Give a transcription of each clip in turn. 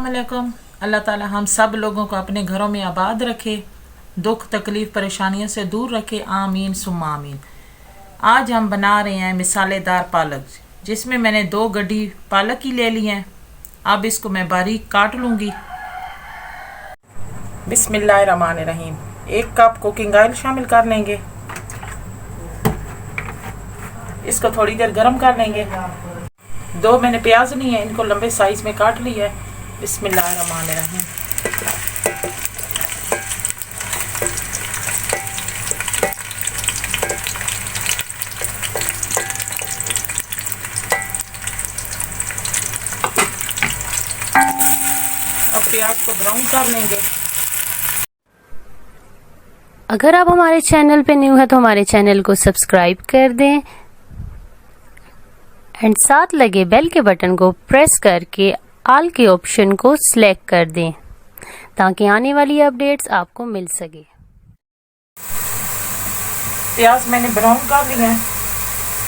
अस्सलामुअलैकुम। अल्लाह ताला हम सब लोगों को अपने घरों में आबाद रखे, दुख तकलीफ़ परेशानियों से दूर रखे, आमीन सुम्मा आमीन। आज हम बना रहे हैं मिसालेदार पालक, जिसमें मैंने 2 गड्डी पालक की ले ली हैं। अब इसको मैं बारीक काट लूँगी। बिस्मिल्लाहिर्रहमानिर्रहीम। 1 कप कुकिंग ऑयल शामिल कर लेंगे। इसको थोड़ी देर गर्म कर लेंगे। 2 मैंने प्याज ली है, इनको लंबे साइज में काट लिया है। बिस्मिल्लाहिर्रहमानिर्रहीम। अब प्याज को ब्राउन कर लेंगे। अगर आप हमारे चैनल पे न्यू है तो हमारे चैनल को सब्सक्राइब कर दें एंड साथ लगे बेल के बटन को प्रेस करके ऑल के ऑप्शन को सिलेक्ट कर दें ताकि आने वाली अपडेट्स आपको मिल सके। प्याज मैंने ब्राउन कर लिया है।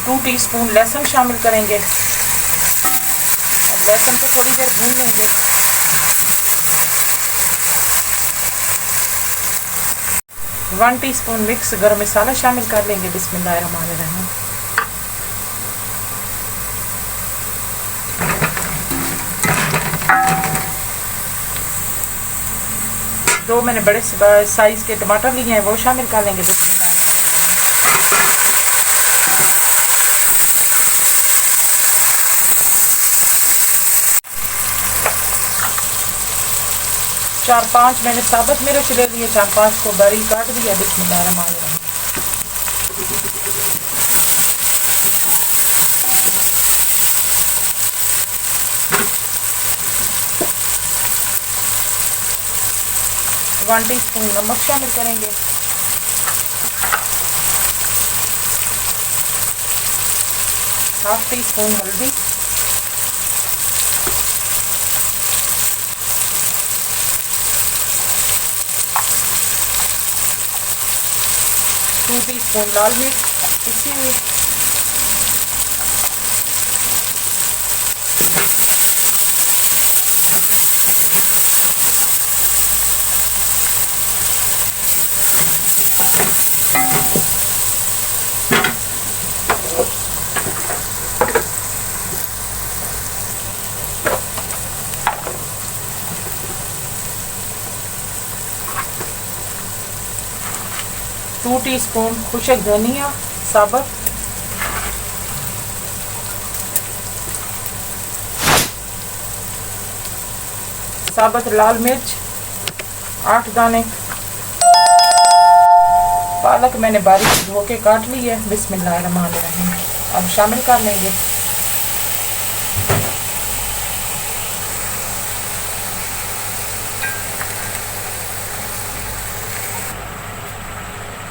2 टीस्पून लहसुन शामिल करेंगे। अब लहसुन को थोड़ी देर भून लेंगे। वन टीस्पून मिक्स गरम मसाला शामिल कर लेंगे। बिस्मिल्लाहिर्रहमानिर्रहीम। दो मैंने बड़े साइज के टमाटर लिए हैं, वो शामिल कर लेंगे। चार 5 मैंने साबुत मिर्च ले लिए, 4-5 को बारीक काट दिया। बिस्मिल्लाहिर्रहमानिर्रहीम। वन टीस्पून नमक शामिल करेंगे। हाफ टीस्पून हल्दी, टू टीस्पून लाल मिर्च पिसी हुई, टू टीस्पून खुशक धनिया साबुत, साबुत लाल मिर्च 8 दाने। पालक मैंने बारीक धो के काट ली है। बिस्मिल्लाहिर्रहमानिर्रहीम। अब शामिल कर लेंगे।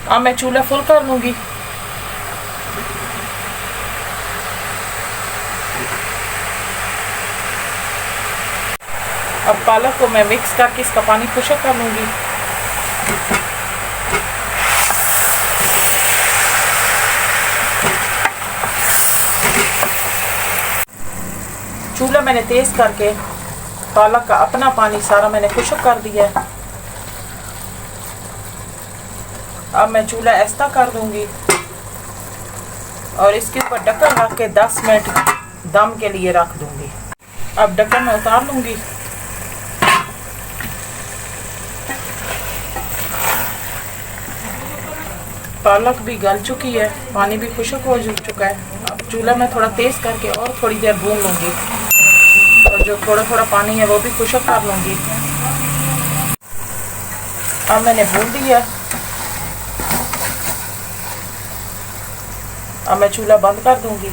अब मैं चूल्हा फुल कर लूँगी। अब पालक को मैं मिक्स करके इसका पानी खुश्क कर लूँगी। चूल्हा मैंने तेज करके पालक का अपना पानी सारा मैंने खुश्क कर दिया है। अब मैं चूल्हा ऐसा कर दूंगी और इसके ऊपर ढक्कन रख के 10 मिनट दम के लिए रख दूंगी। अब ढक्कन में उतार लूंगी। पालक भी गल चुकी है, पानी भी खुश्क हो चुका है। अब चूल्हा में थोड़ा तेज करके और थोड़ी देर भून लूंगी और जो थोड़ा थोड़ा पानी है वो भी खुश्क कर लूंगी। अब मैंने भून दिया। अब मैं चूल्हा बंद कर दूंगी।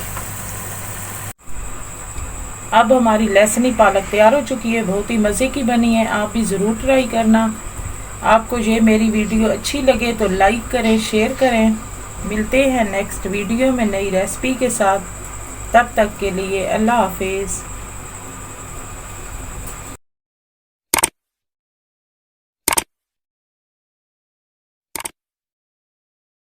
अब हमारी लहसुनी पालक तैयार हो चुकी है, बहुत ही मज़े की बनी है। आप भी ज़रूर ट्राई करना। आपको ये मेरी वीडियो अच्छी लगे तो लाइक करें, शेयर करें। मिलते हैं नेक्स्ट वीडियो में नई रेसिपी के साथ। तब तक के लिए अल्लाह हाफिज़।